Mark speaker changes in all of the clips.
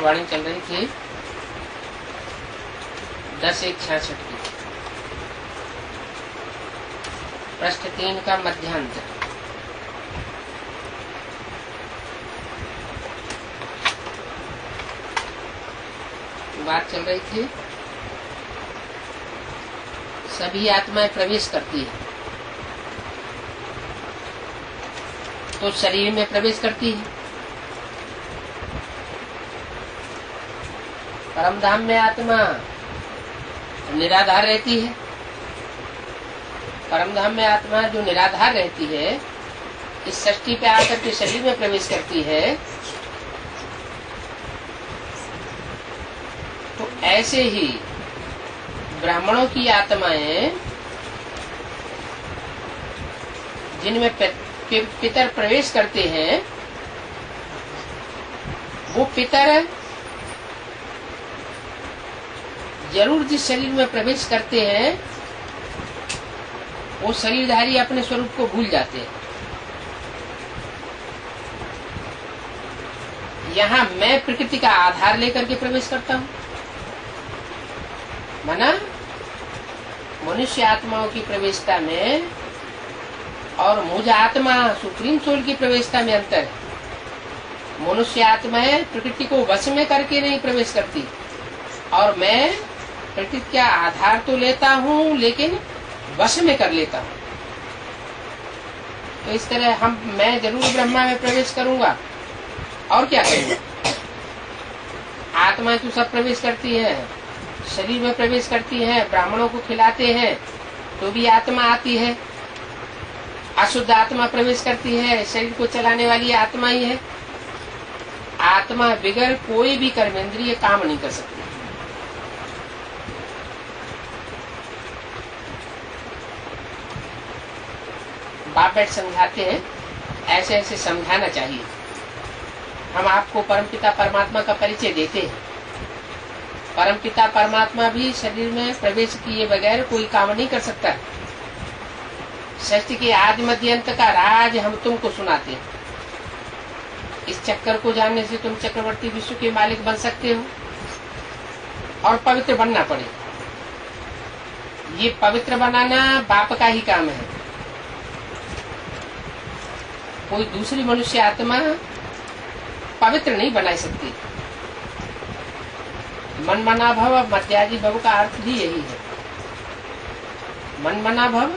Speaker 1: वाणी चल रही थी 10/1/66 की, पृष्ठ 3 का मध्यांत। बात चल रही थी सभी आत्माएं प्रवेश करती है, तो शरीर में प्रवेश करती है। परमधाम में आत्मा निराधार रहती है। परमधाम में आत्मा जो निराधार रहती है, इस सृष्टि पे आकर के शरीर में प्रवेश करती है। तो ऐसे ही ब्राह्मणों की आत्माएं जिनमें पितर प्रवेश करते हैं, वो पितर जरूर जिस शरीर में प्रवेश करते हैं, वो शरीरधारी अपने स्वरूप को भूल जाते हैं। यहाँ मैं प्रकृति का आधार लेकर के प्रवेश करता हूँ। माना मनुष्य आत्माओं की प्रवेशता में और मुझ आत्मा सुप्रीम सोल की प्रवेशता में अंतर है। मनुष्य आत्माएं प्रकृति को वश में करके नहीं प्रवेश करती, और मैं प्रकृति का आधार तो लेता हूँ लेकिन वश में कर लेता हूँ। तो इस तरह मैं जरूर ब्रह्मा में प्रवेश करूंगा, और क्या करूंगा। आत्मा तो सब प्रवेश करती है, शरीर में प्रवेश करती है, ब्राह्मणों को खिलाते हैं तो भी आत्मा आती है। अशुद्ध आत्मा प्रवेश करती है, शरीर को चलाने वाली आत्मा ही है। आत्मा बिगर कोई भी कर्मेंद्रिय काम नहीं कर सकती। बाप बैठ समझाते हैं, ऐसे ऐसे समझाना चाहिए। हम आपको परमपिता परमात्मा का परिचय देते हैं। परमपिता परमात्मा भी शरीर में प्रवेश किए बगैर कोई काम नहीं कर सकता। सृष्टि के आदि मध्य अंत का राज हम तुमको सुनाते हैं। इस चक्कर को जानने से तुम चक्रवर्ती विश्व के मालिक बन सकते हो, और पवित्र बनना पड़े। ये पवित्र बनाना बाप का ही काम है। कोई दूसरी मनुष्य आत्मा पवित्र नहीं बना सकती। मन मना भव मध्याजी भव का अर्थ भी यही है। मन मना भव,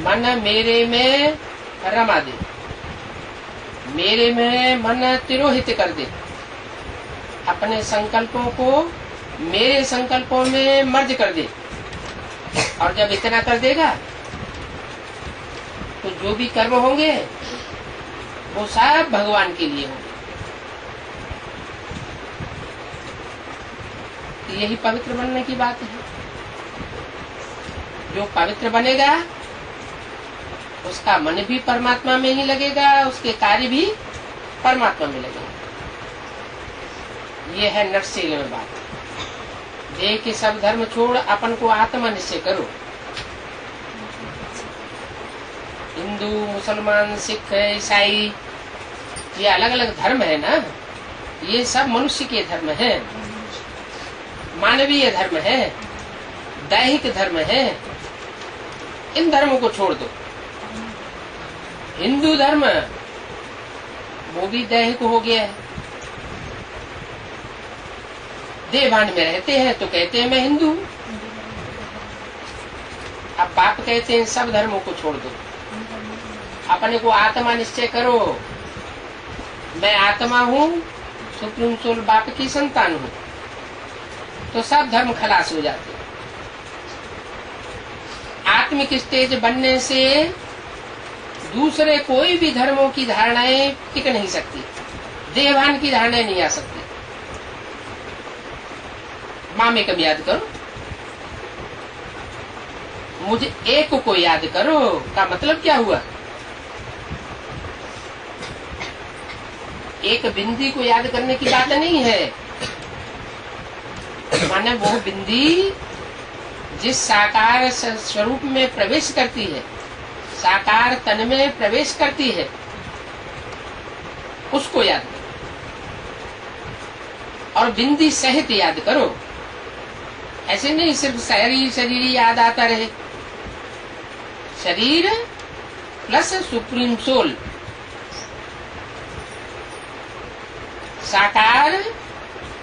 Speaker 1: मन मेरे में रमा दे, मेरे में मन तिरोहित कर दे, अपने संकल्पों को मेरे संकल्पों में मर्ज कर दे। और जब इतना कर देगा तो जो भी कर्म होंगे वो सब भगवान के लिए होंगे। तो यही पवित्र बनने की बात है। जो पवित्र बनेगा उसका मन भी परमात्मा में ही लगेगा, उसके कार्य भी परमात्मा में लगेगा। ये है नटसेल में बात। देह के सब धर्म छोड़ अपन को आत्मा निश्चय करो। हिंदू, मुसलमान, सिख, ईसाई, ये अलग अलग धर्म है ना, ये सब मनुष्य के धर्म है, मानवीय धर्म है, दैहिक धर्म है। इन धर्मों को छोड़ दो। हिंदू धर्म वो भी दैहिक हो गया है। देहभान में रहते हैं तो कहते हैं मैं हिंदू हूँ। अब बाप कहते हैं सब धर्मों को छोड़ दो, अपने को आत्मा निश्चय करो। मैं आत्मा हूँ, सुप्रीम सोल बाप की संतान हूँ, तो सब धर्म खलास हो जाते। आत्मिक स्टेज बनने से दूसरे कोई भी धर्मों की धारणाएं टिक नहीं सकती, देहभान की धारणाएं नहीं आ सकती। मामे कब याद करो, मुझे एक को याद करो का मतलब क्या हुआ? एक बिंदी को याद करने की बात नहीं है। माने वो बिंदी जिस साकार स्वरूप में प्रवेश करती है, साकार तन में प्रवेश करती है, उसको याद करो। और बिंदी सहित याद करो। ऐसे नहीं सिर्फ शरीर शरीर याद आता रहे। शरीर प्लस सुप्रीम सोल, साकार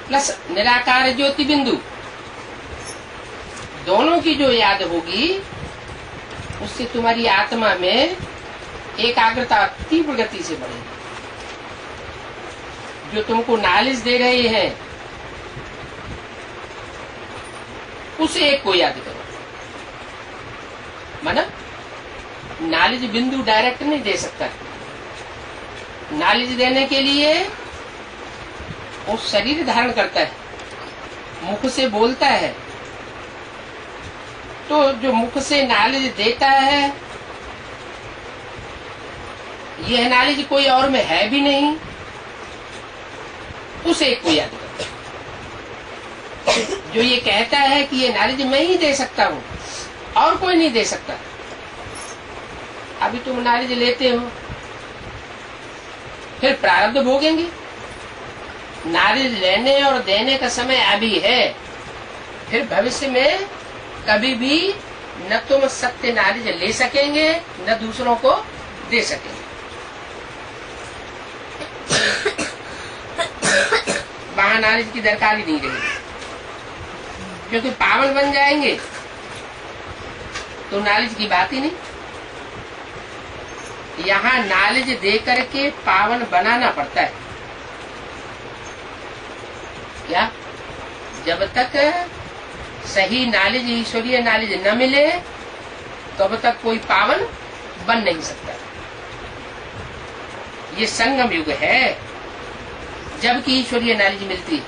Speaker 1: प्लस निराकार ज्योति बिंदु, दोनों की जो याद होगी उससे तुम्हारी आत्मा में एकाग्रता तीव्र गति से बढ़ेगी। जो तुमको नॉलेज दे रहे हैं उस एक को याद करो। माना नॉलेज बिंदु डायरेक्ट नहीं दे सकता। नॉलेज देने के लिए वो शरीर धारण करता है, मुख से बोलता है। तो जो मुख से नॉलेज देता है यह नॉलेज कोई और में है भी नहीं, उस एक को याद करो। जो ये कहता है कि ये नॉलेज मैं ही दे सकता हूँ और कोई नहीं दे सकता। अभी तुम नॉलेज लेते हो, फिर प्रारब्ध भोगेंगे। नॉलेज लेने और देने का समय अभी है, फिर भविष्य में कभी भी न तुम सत्य नॉलेज ले सकेंगे न दूसरों को दे सकेंगे। वहां नॉलेज की दरकार ही नहीं रहेगी, क्योंकि पावन बन जाएंगे तो नॉलेज की बात ही नहीं। यहाँ नॉलेज दे करके पावन बनाना पड़ता है। क्या? जब तक सही नॉलेज, ईश्वरीय नॉलेज न मिले तब तक कोई पावन बन नहीं सकता। ये संगम युग है जबकि ईश्वरीय नॉलेज मिलती है।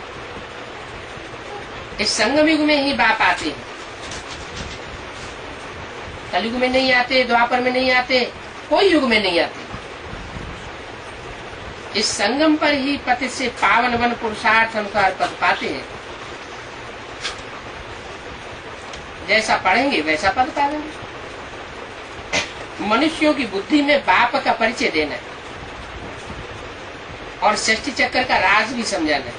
Speaker 1: इस संगम युग में ही बाप आते हैं, कलयुग में नहीं आते, द्वापर में नहीं आते, कोई युग में नहीं आते। इस संगम पर ही पति से पावन वन पुरुषार्थ अनुसार पद पाते हैं। जैसा पढ़ेंगे वैसा पद पाएंगे। मनुष्यों की बुद्धि में बाप का परिचय देना है और सृष्टि चक्र का राज भी समझाना है।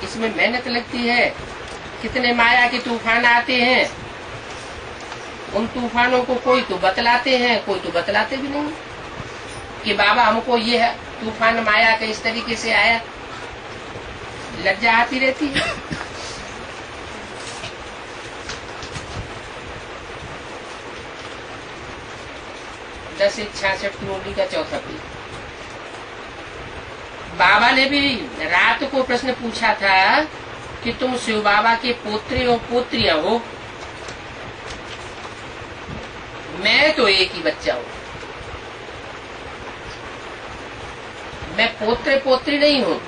Speaker 1: इसमें मेहनत लगती है। कितने माया के तूफान आते हैं, उन तूफानों को कोई तो बतलाते हैं, कोई तो बतलाते भी नहीं कि बाबा हमको ये है तूफान माया का इस तरीके से आया। लज्जा आती रहती है। दस 66 मुरली का चौथा पी। बाबा ने भी रात को प्रश्न पूछा था कि तुम शिव बाबा के पोत्रे और पोत्रियां हो, मैं तो एक ही बच्चा हूं, मैं पोत्रे पोत्री नहीं हूं।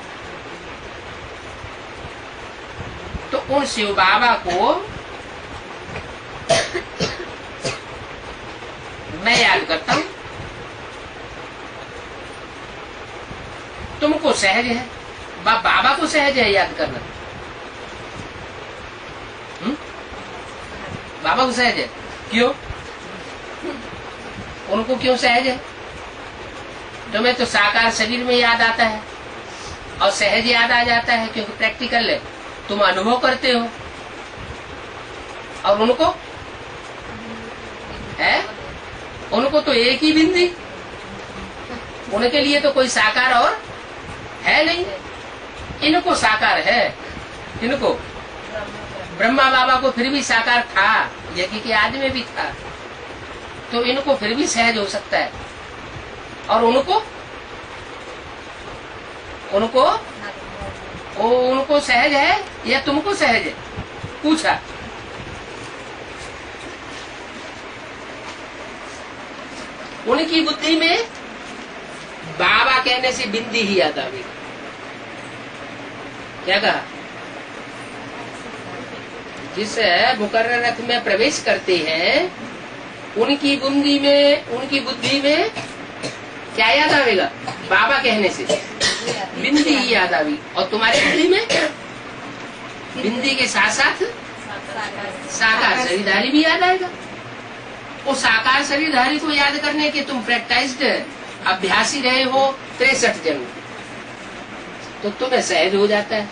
Speaker 1: तो उन शिव बाबा को मैं याद करता हूं। तुमको सहज है, बाबा को सहज है याद करना। बाबा को सहज है, क्यों? उनको क्यों सहज है? तुम्हें तो साकार शरीर में याद आता है और सहज याद आ जाता है, क्योंकि प्रैक्टिकल है, तुम अनुभव करते हो। और उनको है, उनको तो एक ही बिंदी, उनके लिए तो कोई साकार और है नहीं। इनको साकार है, इनको ब्रह्मा बाबा को फिर भी साकार था, यज्ञ के आदि में भी था, तो इनको फिर भी सहज हो सकता है। और उनको सहज है या तुमको सहज है? पूछा। उनकी बुद्धि में बाबा कहने से बिंदी ही याद आ गई। क्या कहा? जिस मुकर्रर रथ में प्रवेश करते हैं उनकी बुद्धि में क्या याद आवेगा? बाबा कहने से बिंदी ही याद आवी। और तुम्हारी बुद्धि में बिंदी के साथ साथ साकार शरीरधारी भी याद आएगा। वो साकार शरीरधारी को याद करने के तुम प्रैक्टिस्ड अभ्यासी रहे हो 63 जन्म। तो तुम्हें सहज हो जाता है,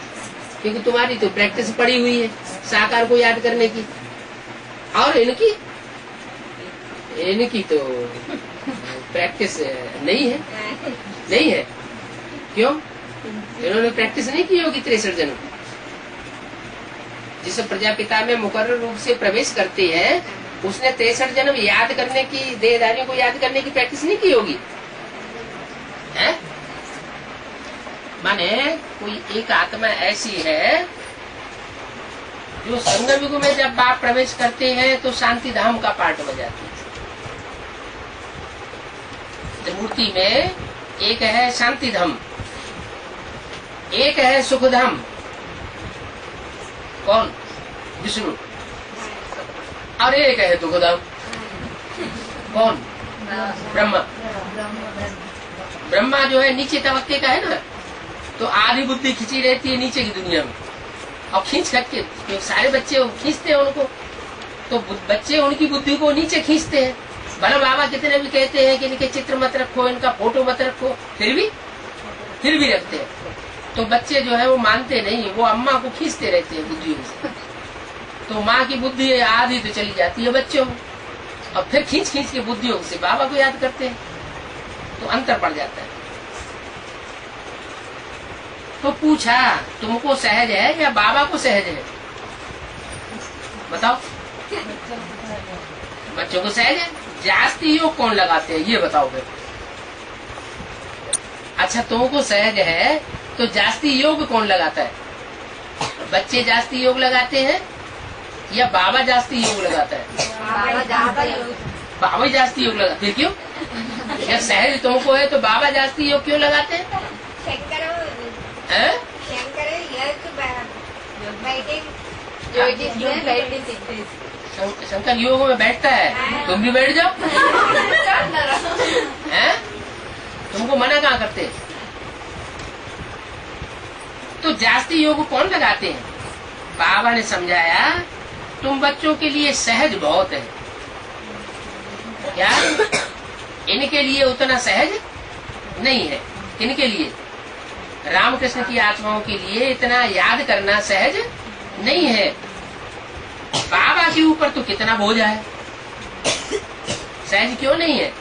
Speaker 1: क्योंकि तुम्हारी तो प्रैक्टिस पड़ी हुई है साकार को याद करने की। और इनकी तो प्रैक्टिस नहीं है। क्यों? इन्होंने प्रैक्टिस नहीं की होगी 63 जन्म। जिस प्रजापिता में मुकर्रर रूप से प्रवेश करते हैं उसने 63 जन्म याद करने की, देहधारियों को याद करने की प्रैक्टिस नहीं की होगी है? माने कोई एक आत्मा ऐसी है जो संगम युग में जब बाप प्रवेश करते हैं तो शांति धाम का पाठ बजाती है। मूर्ति में एक है शांति धाम, एक है सुख धाम। कौन? विष्णु। और एक है दुख धाम। कौन? ब्रह्मा। ब्रह्मा जो है नीचे तबक्के का है ना, तो आधी बुद्धि खिंची रहती है नीचे की दुनिया में, और खींच करके सारे बच्चे खींचते हैं उनको, तो बच्चे उनकी बुद्धि को नीचे खींचते हैं। भला बाबा कितने भी कहते हैं कि इनके चित्र मत रखो, इनका फोटो मत रखो, फिर भी रखते हैं। तो बच्चे जो है वो मानते नहीं, वो अम्मा को खींचते रहते हैं बुद्धियों से। तो माँ की बुद्धि आधी तो चली जाती है बच्चों में, और फिर खींच के बुद्धियों से बाबा को याद करते हैं, तो अंतर पड़ जाता है। तो पूछा तुमको सहज है या बाबा को सहज है? बताओ। बच्चों को सहज है। जास्ती योग कौन लगाते हैं ये बताओ फिर। अच्छा तुमको सहज है तो जास्ती योग कौन लगाता है? बच्चे जास्ती योग लगाते हैं या बाबा जास्ती योग लगाता है? बाबा जास्ती योग लगाते। फिर क्यों? या सहज तुमको है तो बाबा जास्ती योग क्यों लगाते हैं? शंकर योग में बैठता है, तुम भी बैठ जाओ। हैं? तुमको मना कहाँ करते? तो जास्ती योग कौन लगाते हैं? बाबा ने समझाया तुम बच्चों के लिए सहज बहुत है। क्या? इनके लिए उतना सहज नहीं है। इनके लिए रामकृष्ण की आत्माओं के लिए इतना याद करना सहज नहीं है। बाबा के ऊपर तो कितना बोझ है, सहज क्यों नहीं है?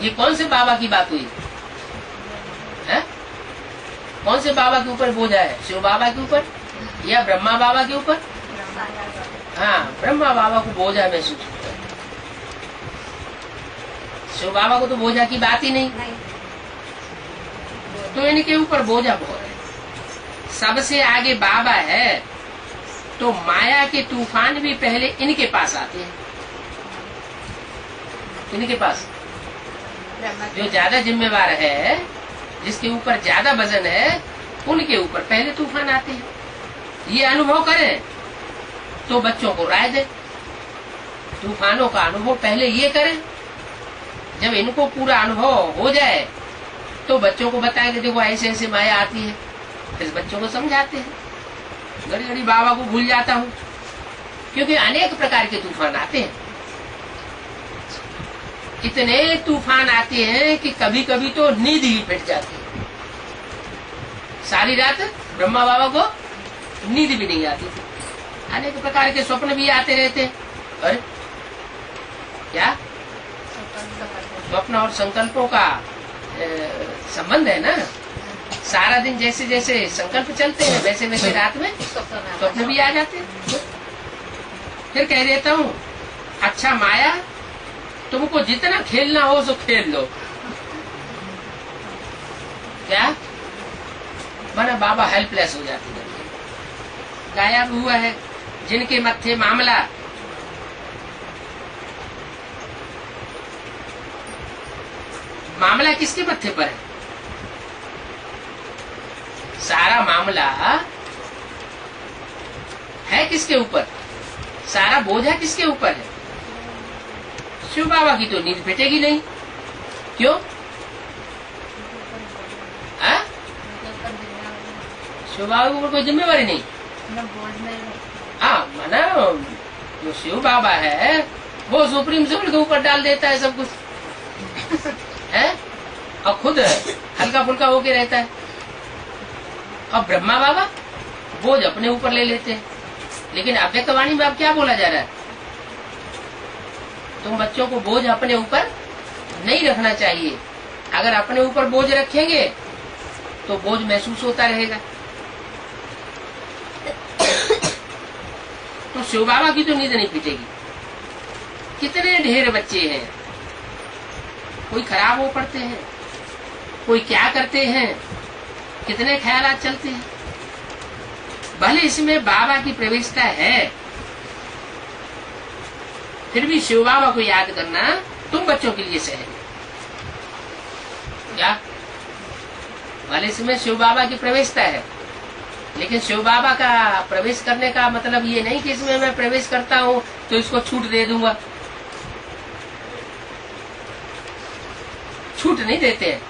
Speaker 1: ये कौन से बाबा की बात हुई है? कौन से बाबा के ऊपर बोझा है? शिव बाबा के ऊपर या ब्रह्मा बाबा के ऊपर? हाँ, ब्रह्मा बाबा को बोझा महसूस होता है। शिव बाबा को तो बोझा की बात ही नहीं। तो इनके ऊपर बोझा बहुत है। सबसे आगे बाबा है तो माया के तूफान भी पहले इनके पास आते हैं। इनके पास जो ज्यादा जिम्मेवार है, जिसके ऊपर ज्यादा वजन है, उनके ऊपर पहले तूफान आते हैं। ये अनुभव करें तो बच्चों को राय दे। तूफानों का अनुभव पहले ये करें, जब इनको पूरा अनुभव हो जाए तो बच्चों को बताएंगे देखो ऐसे ऐसे माया आती है, फिर बच्चों को समझाते हैं। घड़ी घड़ी बाबा को भूल जाता हूँ, क्योंकि अनेक प्रकार के तूफान आते हैं। इतने तूफान आते हैं कि कभी कभी तो नींद ही फिट जाती है। सारी रात ब्रह्मा बाबा को नींद भी नहीं आती थी। अनेक प्रकार के स्वप्न भी आते रहते। अरे क्या स्वप्न और संकल्पों का संबंध है ना? सारा दिन जैसे जैसे संकल्प चलते हैं वैसे वैसे रात में स्वप्न भी आ जाते हैं। फिर कह देता हूँ अच्छा माया तुमको जितना खेलना हो सो खेल लो। क्या? माना बाबा हेल्पलेस हो जाती है। गायब हुआ है जिनके मत्थे मामला, मामला किसके मत्थे पर है? सारा मामला है किसके ऊपर? सारा बोझा किसके ऊपर है? शिव बाबा की तो नींद फिटेगी नहीं। क्यों? शिव बाबा के ऊपर कोई जिम्मेवारी नहीं। हाँ, माना जो शिव बाबा है वो सुप्रीम सोल के ऊपर डाल देता है सब कुछ है, और खुद हल्का फुल्का होके रहता है। और ब्रह्मा बाबा बोझ अपने ऊपर ले लेते हैं। लेकिन अव्यक्त वाणी में अब क्या बोला जा रहा है? तुम बच्चों को बोझ अपने ऊपर नहीं रखना चाहिए। अगर अपने ऊपर बोझ रखेंगे तो बोझ महसूस होता रहेगा। तो शिव बाबा की तो नींद नहीं पीटेगी। कितने ढेर बच्चे हैं, कोई खराब हो पड़ते हैं, कोई क्या करते हैं, कितने ख्यालात चलते हैं। भले इसमें बाबा की प्रवेशता है, फिर भी शिव बाबा को याद करना तुम बच्चों के लिए सहज है। क्या? भले इसमें शिव बाबा की प्रवेशता है, लेकिन शिव बाबा का प्रवेश करने का मतलब ये नहीं कि इसमें मैं प्रवेश करता हूं तो इसको छूट दे दूंगा। छूट नहीं देते हैं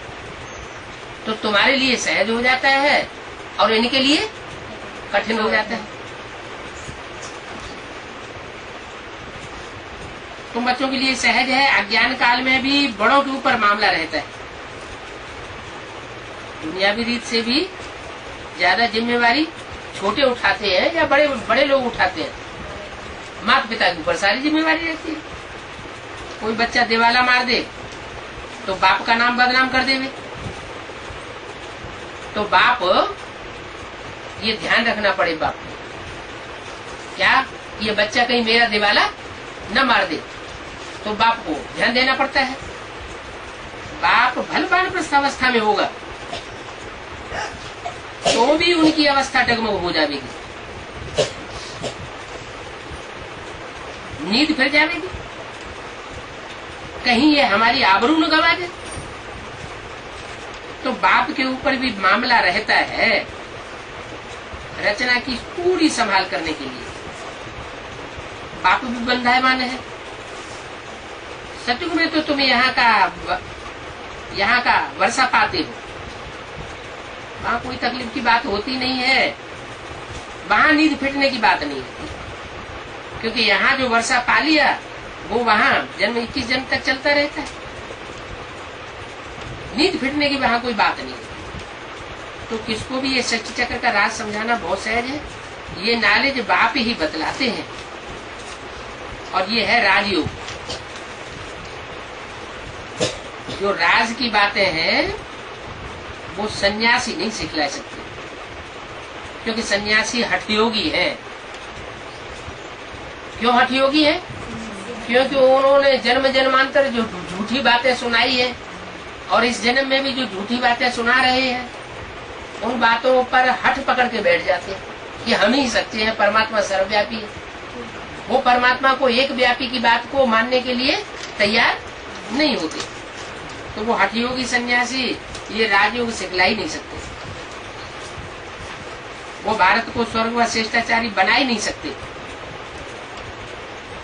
Speaker 1: तो तुम्हारे लिए सहज हो जाता है और इनके लिए कठिन हो जाता है। तुम बच्चों के लिए सहज है। अज्ञान काल में भी बड़ों के ऊपर मामला रहता है। दुनियावी रीत से भी ज्यादा जिम्मेवारी छोटे उठाते हैं या बड़े बड़े लोग उठाते हैं। माता पिता के ऊपर सारी जिम्मेवारी रहती है। कोई बच्चा दिवाला मार दे तो बाप का नाम बदनाम कर देवे। तो बाप ये ध्यान रखना पड़े बाप को, क्या ये बच्चा कहीं मेरा दिवाला न मार दे, तो बाप को ध्यान देना पड़ता है। बाप भल वानप्रस्थ अवस्था में होगा तो भी उनकी अवस्था डगमग हो जाएगी, नींद फिर जाएगी, कहीं ये हमारी आबरू न गवा दे। तो बाप के ऊपर भी मामला रहता है रचना की पूरी संभाल करने के लिए। बाप भी बंधायमान है। सतयुग में तो तुम यहाँ का वर्षा पाते हो, वहां कोई तकलीफ की बात होती नहीं है, वहां नींद फिटने की बात नहीं है। क्योंकि यहाँ जो वर्षा पा लिया वो वहां जन्म 21 जन्म तक चलता रहता है। नींद फिटने की वहां कोई बात नहीं है। तो किसको भी ये सृष्टि चक्र का राज समझाना बहुत सहज है। ये नॉलेज बाप ही बतलाते हैं और ये है राजयोग। जो राज की बातें हैं वो सन्यासी नहीं सिखला सकते, क्योंकि सन्यासी हठयोगी है। क्यों हठयोगी है? क्योंकि उन्होंने जन्म जन्मांतर जो झूठी बातें सुनाई है और इस जन्म में भी जो झूठी बातें सुना रहे हैं, उन बातों पर हठ पकड़ के बैठ जाते हैं कि हम ही सच्चे हैं, परमात्मा सर्वव्यापी है। वो परमात्मा को एक व्यापी की बात को मानने के लिए तैयार नहीं होते। तो वो हठयोगी सन्यासी ये राजयोग सिखला ही नहीं सकते। वो भारत को स्वर्ग व श्रेष्ठाचारी बना ही नहीं सकते,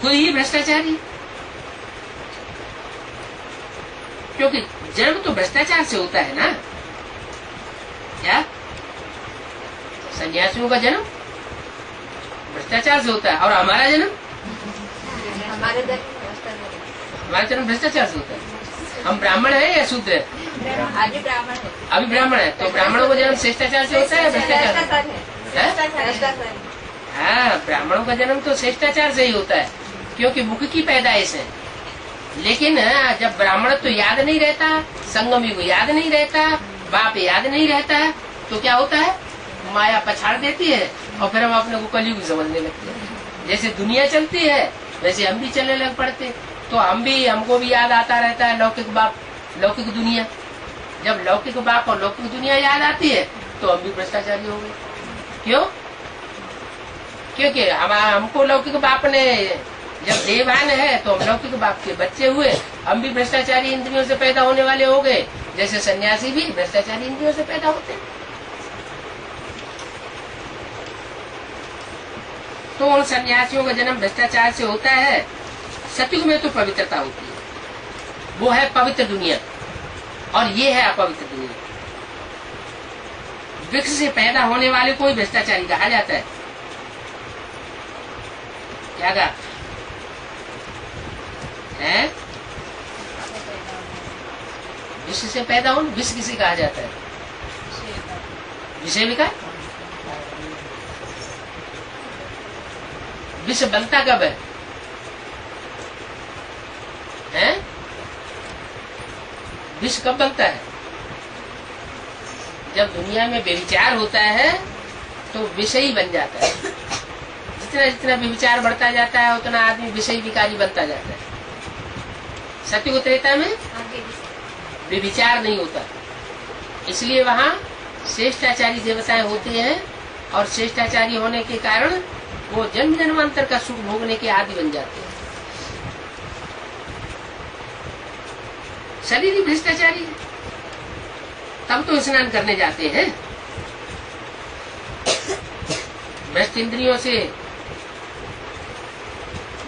Speaker 1: खुद ही भ्रष्टाचारी। क्योंकि जन्म तो भ्रष्टाचार से होता है ना। क्या? सन्यासियों का जन्म भ्रष्टाचार से होता है और हमारा जन्म भ्रष्टाचार से होता है। हम ब्राह्मण है या शूद्र है?
Speaker 2: अभी ब्राह्मण है।
Speaker 1: अभी ब्राह्मण है तो ब्राह्मणों का जन्म श्रेष्टाचार से होता है भ्रष्टाचार से? हाँ, ब्राह्मणों का जन्म तो श्रेष्टाचार से ही होता है, क्योंकि मुख की पैदाइश है। लेकिन जब ब्राह्मण तो याद नहीं रहता, संगम युग याद नहीं रहता, बाप याद नहीं रहता, तो क्या होता है? माया पछाड़ देती है और फिर हम अपने को कलयुग समझने लगते हैं। जैसे दुनिया चलती है वैसे हम भी चलने लग पड़ते। तो हमको भी याद आता रहता है लौकिक बाप, लौकिक दुनिया। जब लौकिक बाप और लौकिक दुनिया याद आती है तो हम भी भ्रष्टाचारी हो गए। क्यों? क्योंकि हमको लौकिक बाप ने जब देवान है तो हम लौकिक बाप के बच्चे हुए, हम भी भ्रष्टाचारी इंद्रियों से पैदा होने वाले हो गए, जैसे सन्यासी भी भ्रष्टाचारी इंद्रियों से पैदा होते हैं। तो उन सन्यासियों का जन्म भ्रष्टाचार से होता है। सतयुग में तो पवित्रता होती है, वो है पवित्र दुनिया, और ये है अपवित्र दुनिया। वृक्ष से पैदा होने वाले को ही भ्रष्टाचारी कहा जाता है। क्या कहा है? विष से पैदा हो, विष किसे कहा जाता है? विषय विकार। विष बनता कब है? हैं? विष कब बनता है? जब दुनिया में व्यभिचार होता है तो विषयी बन जाता है। जितना जितना व्यभिचार बढ़ता जाता है उतना आदमी विषयी विकारी बनता जाता है। सत्य को त्रेता में व्यभिचार नहीं होता, इसलिए वहाँ श्रेष्ठाचारी देवताएं होते हैं और श्रेष्ठाचारी होने के कारण वो जन्म जन्मांतर का सुख भोगने के आदि बन जाते हैं। शरीर ही भ्रष्टाचारी है, तब तो स्नान करने जाते हैं। भ्रष्ट इंद्रियों से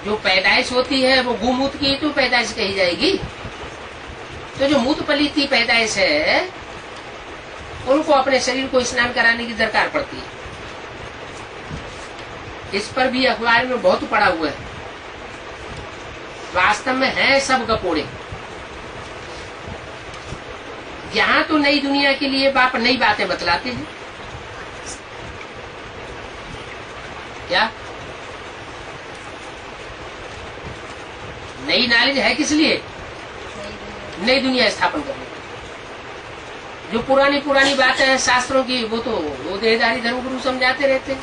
Speaker 1: जो पैदाइश होती है वो गोमूत्र की तो पैदाइश कही जाएगी। तो जो मूत्र पलीती पैदाइश है उनको अपने शरीर को स्नान कराने की दरकार पड़ती है। इस पर भी अखबार में बहुत पड़ा हुआ है। वास्तव में है सब गपोड़े। यहाँ तो नई दुनिया के लिए बाप नई बातें बतलाते हैं। क्या नई नॉलेज है? किस लिए? नई दुनिया स्थापन करने। जो पुरानी पुरानी बातें हैं शास्त्रों की वो देहधारी धर्मगुरु समझाते रहते हैं,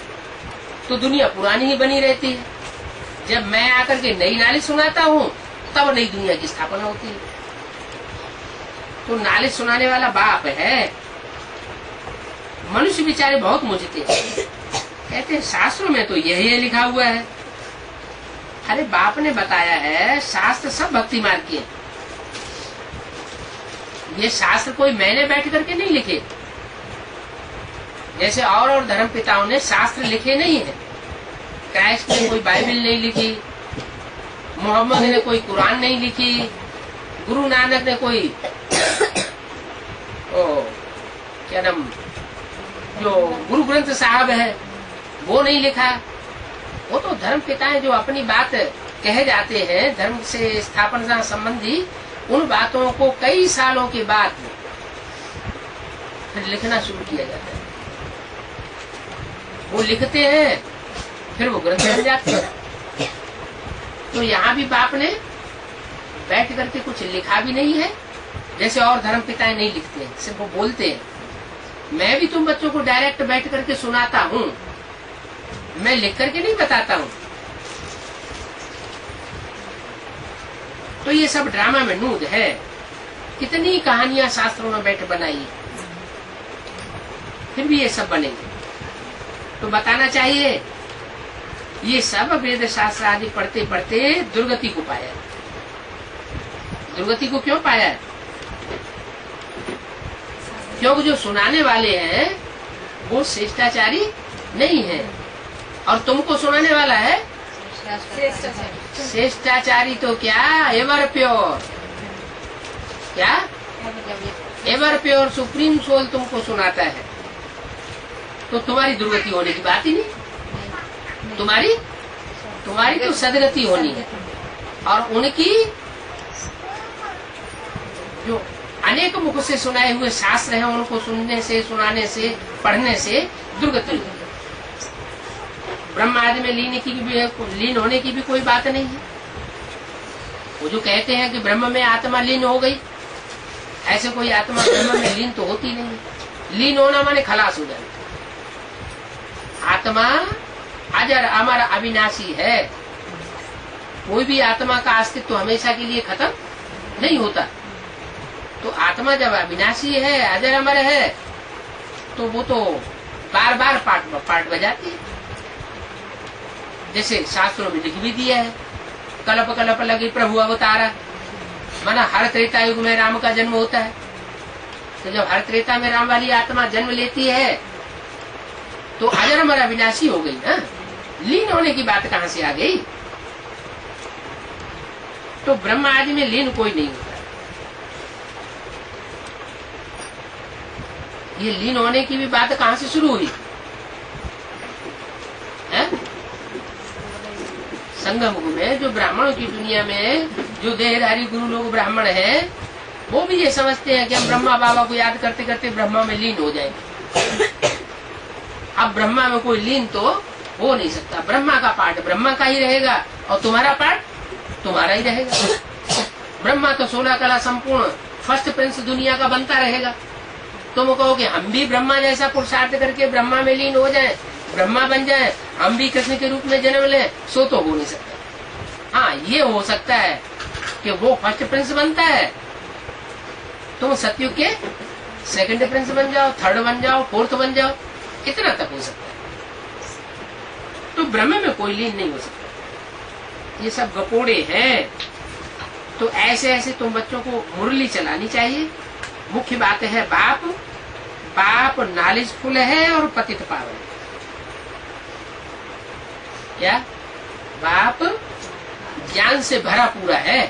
Speaker 1: तो दुनिया पुरानी ही बनी रहती है। जब मैं आकर के नई नॉलेज सुनाता हूँ तब नई दुनिया की स्थापना होती है। तो नॉलेज सुनाने वाला बाप है। मनुष्य बेचारे बहुत मुझते हैं, कहते हैं शास्त्रों में तो यही लिखा हुआ है। अरे बाप ने बताया है शास्त्र सब भक्ति मार्ग के। ये शास्त्र कोई मैंने बैठ करके नहीं लिखे, जैसे और धर्म पिताओं ने शास्त्र लिखे नहीं है। क्राइस्ट ने कोई बाइबल नहीं लिखी, मोहम्मद ने कोई कुरान नहीं लिखी, गुरु नानक ने कोई क्या नाम जो गुरु ग्रंथ साहब है वो नहीं लिखा। वो तो धर्म पिताएं जो अपनी बात कहे जाते हैं धर्म से स्थापना संबंधी, उन बातों को कई सालों के बाद फिर लिखना शुरू किया जाता है। वो लिखते हैं फिर वो ग्रंथ बन जाते हैं। तो यहाँ भी बाप ने बैठ करके कुछ लिखा भी नहीं है, जैसे और धर्म पिताएं नहीं लिखते हैं, सिर्फ वो बोलते हैं। मैं भी तुम बच्चों को डायरेक्ट बैठ करके सुनाता हूँ, मैं लिख करके नहीं बताता हूँ। तो ये सब ड्रामा में नूद है। कितनी कहानियां शास्त्रों में बैठ बनाई, फिर भी ये सब बनेंगे। तो बताना चाहिए ये सब वेद शास्त्र आदि पढ़ते पढ़ते दुर्गति को पाया। दुर्गति को क्यों पाया? क्योंकि जो सुनाने वाले हैं वो श्रेष्ठाचारी नहीं है, और तुमको सुनाने वाला है श्रेष्ठाचारी। तो क्या एवर प्योर, क्या एवर प्योर सुप्रीम सोल तुमको सुनाता है, तो तुम्हारी दुर्गति होने की बात ही नहीं। तुम्हारी तो सदगति होनी है। और उनकी जो अनेक मुख से सुनाए हुए शास्त्र हैं उनको सुनने से, सुनाने से, पढ़ने से दुर्गति होगी। ब्रह्म आदि में लीन होने की भी कोई बात नहीं है। वो जो कहते हैं कि ब्रह्म में आत्मा लीन हो गई, ऐसे कोई आत्मा ब्रह्म में लीन तो होती नहीं है। लीन होना माने खलास हो जाना। आत्मा अजर अमर अविनाशी है। कोई भी आत्मा का अस्तित्व हमेशा के लिए खत्म नहीं होता। तो आत्मा जब अविनाशी है, अजर अमर है, तो वो तो बार बार पाठ बजाती है। जैसे शास्त्रों में लिख भी दिया है, कल्प कल्प लगे प्रभु अवतारा, माना हर त्रेता युग में राम का जन्म होता है। तो जब हर त्रेता में राम वाली आत्मा जन्म लेती है तो अजर अमर अविनाशी हो गई ना। लीन होने की बात कहाँ से आ गई? तो ब्रह्म आदि में लीन कोई नहीं होता। ये लीन होने की भी बात कहाँ से शुरू हुई है? संगम युग में जो ब्राह्मणों की दुनिया में जो देहधारी गुरु लोग ब्राह्मण हैं, वो भी ये समझते हैं कि हम ब्रह्मा बाबा को याद करते करते ब्रह्मा में लीन हो जाएंगे। अब ब्रह्मा में कोई लीन तो हो नहीं सकता। ब्रह्मा का पार्ट ब्रह्मा का ही रहेगा और तुम्हारा पार्ट तुम्हारा ही रहेगा। ब्रह्मा तो 16 कला संपूर्ण फर्स्ट प्रिंस दुनिया का बनता रहेगा। तुम कहोगे हम भी ब्रह्मा जैसा पुरुषार्थ करके ब्रह्मा में लीन हो जाए, ब्रह्मा बन जाए, हम भी कृष्ण के रूप में जन्म लें, सो तो हो नहीं सकता। हाँ, ये हो सकता है कि वो फर्स्ट प्रिंस बनता है, तुम सतयुग के सेकंड प्रिंस बन जाओ, थर्ड बन जाओ, फोर्थ बन जाओ, इतना तक हो सकता है। तो ब्रह्म में कोई लीन नहीं हो सकता। ये सब गपोड़े हैं। तो ऐसे ऐसे तुम बच्चों को मुरली चलानी चाहिए। मुख्य बात है बाप नॉलेजफुल है और पतित पावन है। क्या बाप ज्ञान से भरा पूरा है,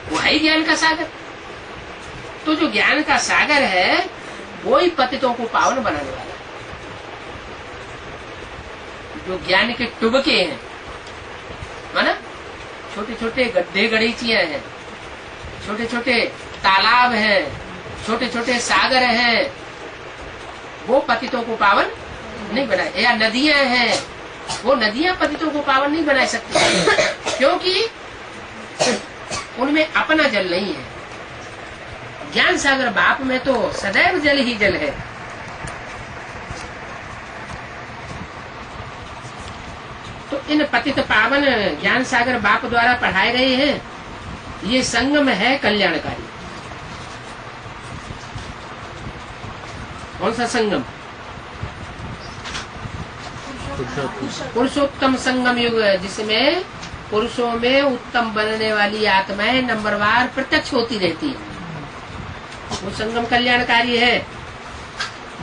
Speaker 1: वो है ही ज्ञान का सागर। तो जो ज्ञान का सागर है वो ही पतितों को पावन बनाने वाला है। जो ज्ञान के टुबके हैं, माना छोटे छोटे गड्ढे गड़ीचियां हैं, छोटे छोटे तालाब हैं, छोटे छोटे सागर हैं, वो पतितों को पावन नहीं बनाए। या नदियां हैं, वो नदियां पतितों को पावन नहीं बना सकती, क्योंकि उनमें अपना जल नहीं है। ज्ञान सागर बाप में तो सदैव जल ही जल है। तो इन पतित पावन ज्ञान सागर बाप द्वारा पढ़ाए गए हैं, ये संगम है कल्याणकारी। कौन सा संगम? पुरुषोत्तम संगम युग, जिसमें पुरुषों में उत्तम बनने वाली आत्माएं नंबरवार प्रत्यक्ष होती रहती है। वो संगम कल्याणकारी है।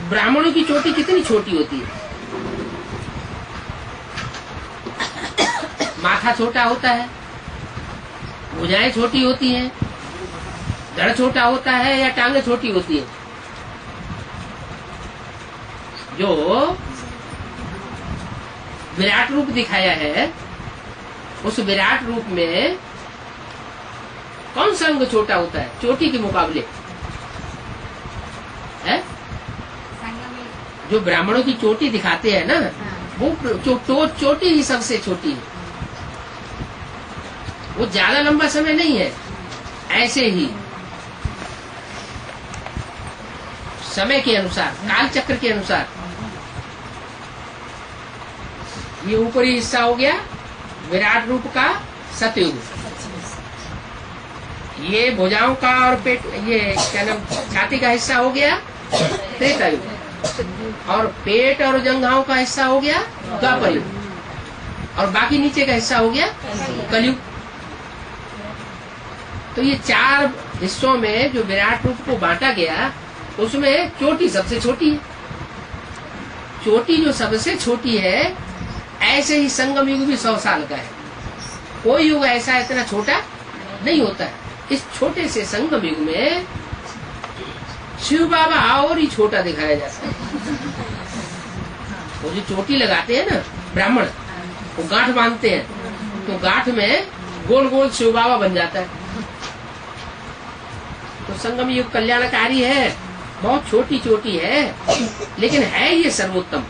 Speaker 1: ब्राह्मणों की चोटी कितनी छोटी होती है, माथा छोटा होता है, भुजाएं छोटी होती हैं, धड़ छोटा होता है या टांगे छोटी होती है। जो विराट रूप दिखाया है, उस विराट रूप में कौन सा अंग छोटा होता है चोटी के मुकाबले? है जो ब्राह्मणों की चोटी दिखाते हैं ना, वो चोटी ही सबसे छोटी है। वो ज्यादा लंबा समय नहीं है। ऐसे ही समय के अनुसार, काल चक्र के अनुसार, ये ऊपरी हिस्सा हो गया विराट रूप का सतयुग, ये भुजाओं का और पेट, ये क्या नाम, छाती का हिस्सा हो गया त्रेता युग, और पेट और जंघाओं का हिस्सा हो गया द्वापर युग, और बाकी नीचे का हिस्सा हो गया कलयुग। तो ये चार हिस्सों में जो विराट रूप को बांटा गया, उसमें चोटी सबसे छोटी है। चोटी जो सबसे छोटी है, ऐसे ही संगम युग भी 100 साल का है। कोई युग ऐसा इतना छोटा नहीं होता है। इस छोटे से संगम युग में शिव बाबा और ही छोटा दिखाया जाता है। वो जो चोटी लगाते हैं ना ब्राह्मण, वो गांठ बांधते हैं, तो गांठ में गोल गोल शिव बाबा बन जाता है। तो संगम युग कल्याणकारी है, बहुत छोटी चोटी है, लेकिन है ये सर्वोत्तम।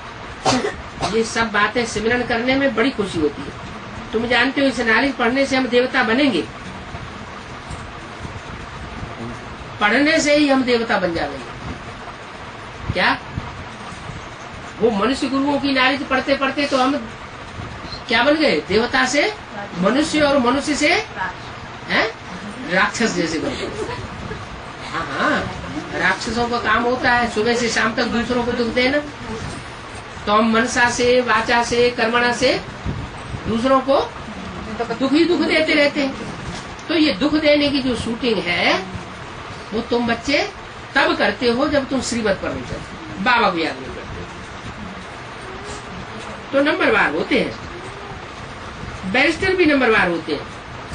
Speaker 1: ये सब बातें सिमरन करने में बड़ी खुशी होती है। तुम जानते हो, इस नालिश पढ़ने से हम देवता बनेंगे, पढ़ने से ही हम देवता बन जाएंगे। क्या वो मनुष्य गुरुओं की नालिश पढ़ते पढ़ते तो हम क्या बन गए? देवता से मनुष्य, और मनुष्य से हैं राक्षस जैसे बन गए। हाँ, राक्षसों का काम होता है सुबह से शाम तक दूसरों को दुख देना। तो हम मनसा से, वाचा से, कर्मणा से दूसरों को दुख ही दुख देते रहते हैं। तो ये दुख देने की जो शूटिंग है, वो तुम बच्चे तब करते हो जब तुम श्रीमत पर नहीं चलते, बाबा को याद नहीं करते। तो नंबरवार होते हैं, बैरिस्टर भी नंबरवार होते हैं।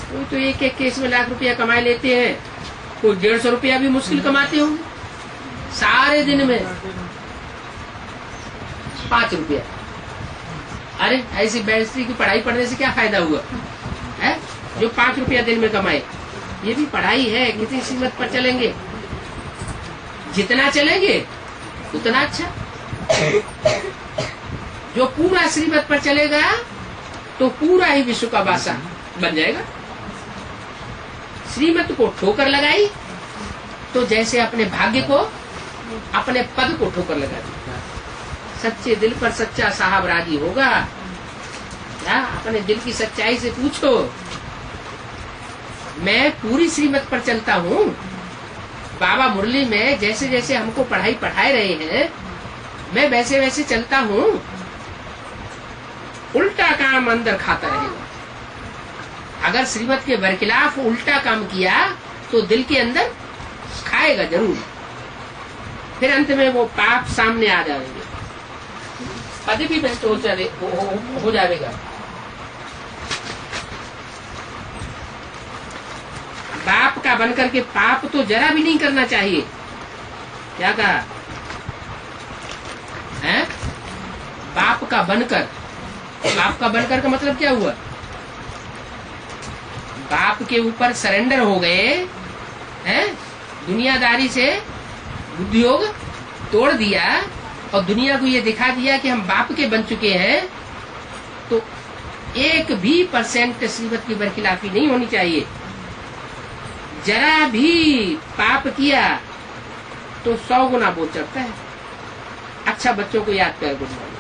Speaker 1: कोई तो एक एक केस में लाख रुपया कमा लेते हैं, कोई 150 रुपया भी मुश्किल कमाते होंगे सारे दिन में। 5 रुपया, अरे ऐसी बैरिस्ट्री की पढ़ाई पढ़ने से क्या फायदा हुआ है? जो 5 रुपया दिन में कमाए, ये भी पढ़ाई है। कितनी सीमत पर चलेंगे, जितना चलेंगे उतना अच्छा। जो पूरा श्रीमत पर चलेगा तो पूरा ही विश्व का बादशाह बन जाएगा। श्रीमत को ठोकर लगाई तो जैसे अपने भाग्य को, अपने पद को ठोकर लगा दी। सच्चे दिल पर सच्चा साहब राजी होगा। क्या अपने दिल की सच्चाई से पूछो, मैं पूरी श्रीमत पर चलता हूँ। बाबा मुरली में जैसे जैसे हमको पढ़ाई पढ़ाए रहे हैं, मैं वैसे वैसे चलता हूँ। उल्टा काम अंदर खाता रहेगा। अगर श्रीमत के बरखिलाफ उल्टा काम किया तो दिल के अंदर खाएगा जरूर। फिर अंत में वो पाप सामने आ जाएंगे, पद भी नष्ट हो जाएगा। बाप का बनकर के पाप तो जरा भी नहीं करना चाहिए। क्या कहा है? बाप का बनकर, बाप का बनकर का मतलब क्या हुआ? बाप के ऊपर सरेंडर हो गए हैं, दुनियादारी से उद्योग तोड़ दिया और दुनिया को ये दिखा दिया कि हम बाप के बन चुके हैं। तो 1% श्रीमत की बरखिलाफी नहीं होनी चाहिए। जरा भी पाप किया तो 100 गुना बोझ चढ़ता है। अच्छा, बच्चों को याद कर गुड मॉर्निंग।